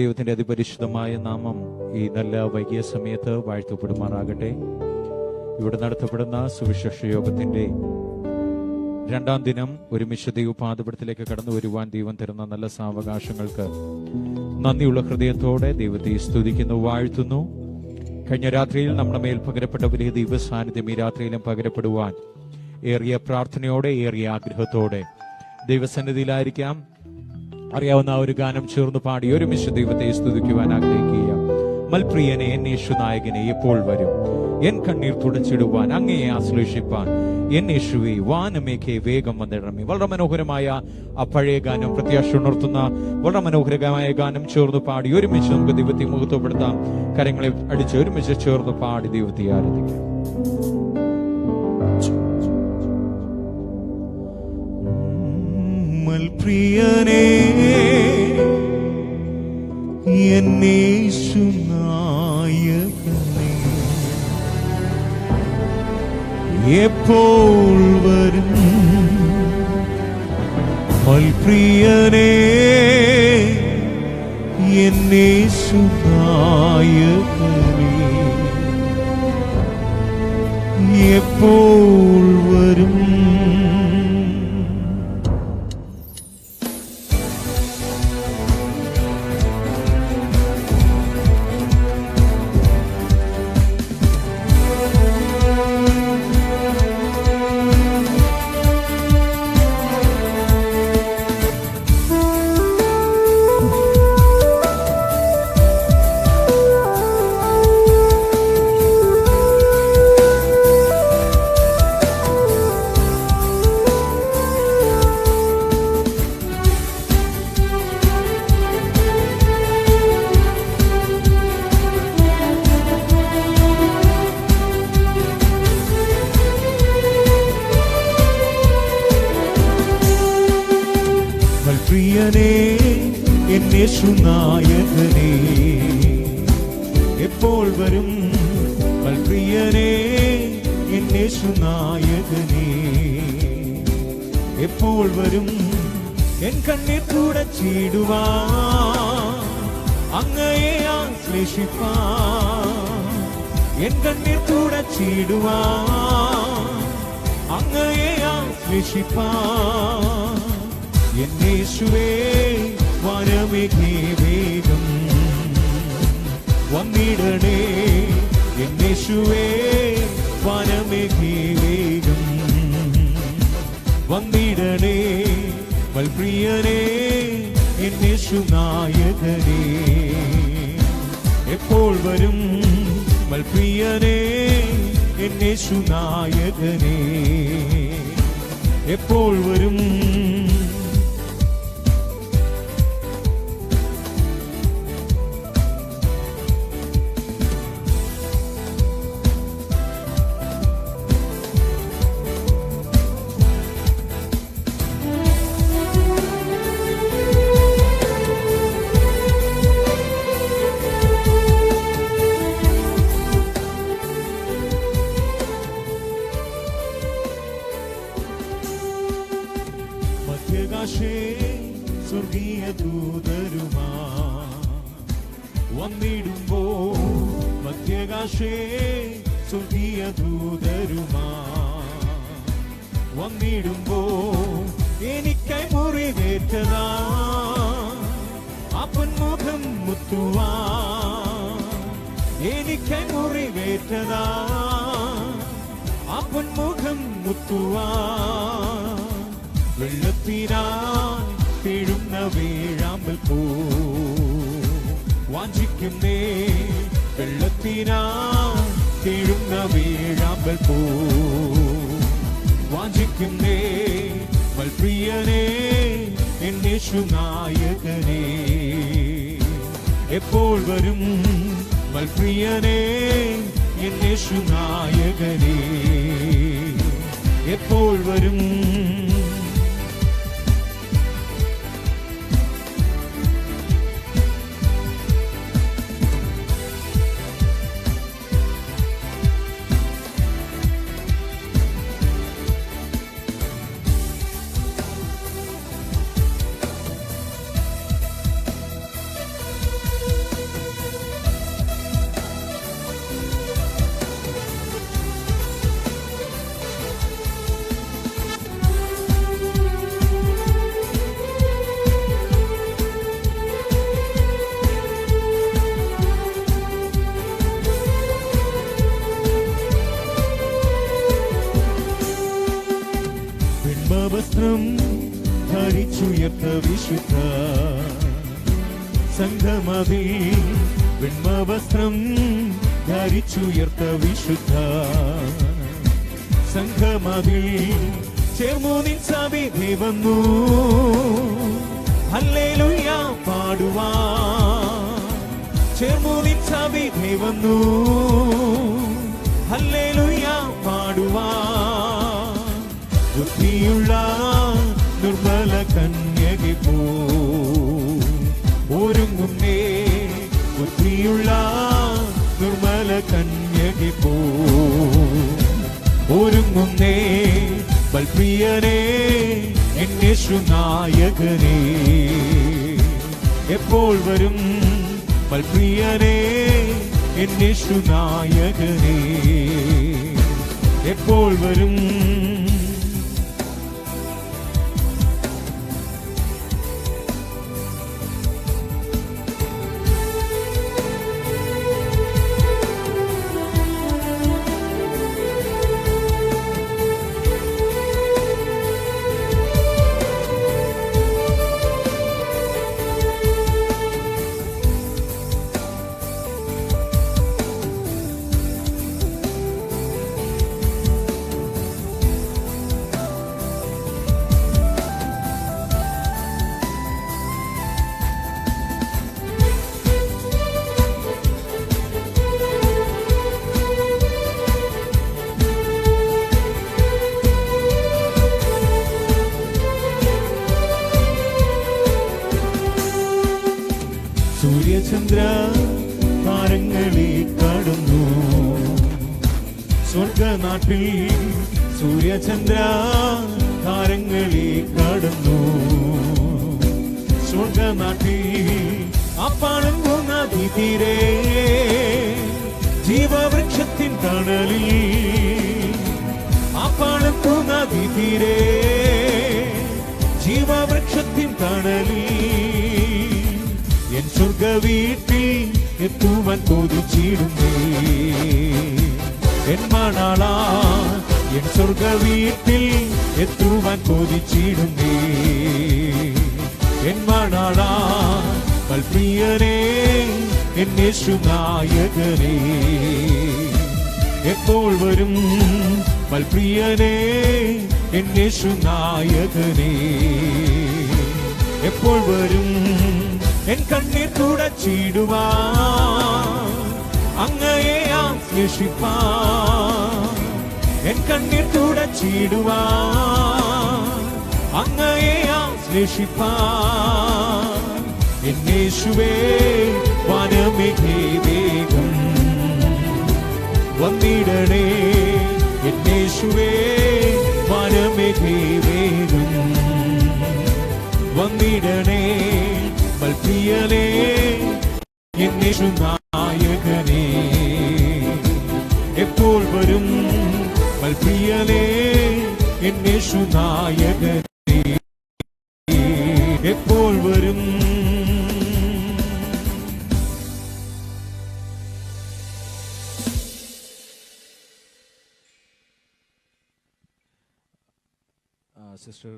ദൈവത്തിന്റെ അതിപരിശുദ്ധമായ നാമം ഈ നല്ല വൈകിയ സമയത്ത് വാഴ്ത്തപ്പെടുമാറാകട്ടെ. ഇവിടെ നടത്തപ്പെടുന്ന സുവിശേഷ യോഗത്തിന്റെ 2ാം ദിനം ഒരുമിച്ച് ദൈവപാദപീഠത്തിലേക്ക് കടന്നു വരുവാൻ ദൈവം തരുന്ന നല്ല സാവകാശങ്ങൾക്ക് നന്ദിയുള്ള ഹൃദയത്തോടെ ദൈവത്തെ സ്തുതിക്കുന്നു, വാഴ്ത്തുന്നു. കഴിഞ്ഞ രാത്രിയിൽ നമ്മുടെ മേൽ പകരപ്പെട്ട വലിയ ദൈവ സാന്നിധ്യം ഈ രാത്രിയിലും പകരപ്പെടുവാൻ ഏറിയ പ്രാർത്ഥനയോടെ, ഏറിയ ആഗ്രഹത്തോടെ ദൈവസന്നിധിയിലായിരിക്കാം. അറിയാവുന്ന ഒരു ഗാനം ചേർന്ന് പാടി ഒരുമിച്ച് ദൈവത്തെ സ്തുതിക്കുവാൻ ആഗ്രഹിക്കുക. മൽപ്രിയനെ, എൻ യേശുനായകനെ, എപ്പോൾ വരും എൻ കണ്ണീർ തുടച്ചിടുവാൻ, അങ്ങയെ ആശ്ലേഷിപ്പാൻ എൻ യേശുവേ വാനമേഘേ വേഗം വന്നിടണമേ. വളരെ മനോഹരമായ ആ പഴയ ഗാനം, പ്രത്യാശ ഉണർത്തുന്ന വളരെ മനോഹരമായ ഗാനം ചേർന്ന് പാടി ഒരുമിച്ച് നമുക്ക് ദൈവത്തെ മുഖത്വപ്പെടുത്താം. കരങ്ങളെ അടിച്ച് ഒരുമിച്ച് ചേർന്ന് പാടി ദൈവത്തെ ആരാധിക്കാം. മൽപ്രിയനേ, എൻ യേശുനായകനേ, എപ്പോൾ വരും? മൽപ്രിയനേ, എൻ യേശുനായകനേ, എപ്പോൾ വരും? മൽപ്രിയനേ, എൻ യേശുനായകനേ, എപ്പോൾ വരും? മൽപ്രിയനേ, എൻ യേശുനായകനേ, എപ്പോൾ വരും? എൻ കണ്ണീർ തുടച്ചിടുവാൻ, അങ്ങയെ ആശ്ലേഷിപ്പാൻ, എൻ കണ്ണീർ തുടച്ചിടുവാൻ, അങ്ങയെ ആശ്ലേഷിപ്പാൻ, എൻ യേശുവേ വാനമേഘേ വേഗം വന്നിടണേ. എൻ യേശുവേ വാനമേഘേ വേഗം വന്നിടണേ. മൽപ്രിയനേ, എൻ യേശുനായകനേ, എപ്പോൾ വരും? മൽപ്രിയനേ, എൻ യേശുനായകനേ, എപ്പോൾ വരും? മധ്യാകാശേ സ്വർഗീയ ദൂതരുമാ വന്നിടുമ്പോ, മധ്യാകാശേ സ്വർഗീയ ദൂതരുമാ വന്നിടുമ്പോ, എനിക്കായി മുറിവേറ്റതാ അപ്പൻ മുഖം മുത്തുവാ, എനിക്കായി മുറിവേറ്റതാ അപ്പൻ മുഖം മുത്തുവാ, വെള്ളത്തിനായി വീഴുന്ന വേഴാമ്പൽ പോ വാഞ്ചിക്കുന്നേ, വെള്ളത്തിനായി വീഴുന്ന വേഴാമ്പൽ പോ വാഞ്ചിക്കുന്നേ. മൽപ്രിയനേ, എൻ യേശുനായകനേ, എപ്പോൾ വരും? മൽപ്രിയനേ, എൻ യേശുനായകനേ, എപ്പോൾ വരും? സംഘമതിൽ വെണ്മവസ്ത്രം ധരിച്ചുയർത്ത വിശുദ്ധ സംഘമതിൽ ചേർന്നു നിൻ സവിധി വന്നു ഹല്ലേലൂയ പാടുവാൻ ചേർന്നു നിൻ സവിധി വന്നു ഹല്ലേലൂയ പാടുവാൻ ബുദ്ധിയുള്ള നിർമ്മല കന്യകെ പോ ഒരുങ്ങുന്നേ ബുദ്ധിയുള്ള നിർമ്മല കന്യകെ പോ ഒരുങ്ങുന്നേ ബൽപ്രിയനേ എൻ യേശുനായകനേ എപ്പോൾ വരും ബൽപ്രിയനേ എൻ യേശുനായകനേ എപ്പോൾ വരും സൂര്യചന്ദ്ര താരങ്ങളെ കടന്നു സ്വർഗനാട്ടിൽ സൂര്യചന്ദ്ര താരങ്ങളെ കടന്നു സ്വർഗനാട്ടിൽ അപ്പാളങ്ങുന്ന തീരെ ജീവവൃക്ഷത്തിൻ തണലിൽ അപ്പാളങ്ങുന്ന തീരെ ജീവവൃക്ഷത്തിൻ തണലിൽ എൻ സ്വർഗ വീട്ടിൽ എത്തുവാൻ കൊതിച്ചിടുന്നേ എൻ മണാളാ എൻ സ്വർഗ വീട്ടിൽ എത്തുവാൻ കൊതിച്ചിടുന്നേ എൻ മണാളാ ബൽപ്രിയനേ എൻ യേശുനായകനേ എപ്പോൾ വരും ബൽപ്രിയനേ എൻ യേശുനായകനേ എപ്പോൾ വരും എൻ കണ്ണീർ തുടച്ചിടുവാൻ അങ്ങയെ ആശ്ലേഷിപ്പാൻ എൻ കണ്ണീർ തുടച്ചിടുവാൻ അങ്ങയെ ആശ്ലേഷിപ്പാൻ എൻ യേശുവേ വനമേഘേ വേഗം വന്നിടണേ എൻ യേശുവേ വനമേഘേ വേഗം വന്നിടണേ ബൽപ്രിയനേ എൻ യേശുനായകനേ എപ്പോൾ വരും ബൽപ്രിയനേ എൻ യേശുനായകനേ എപ്പോൾ വരും സിസ്റ്റർ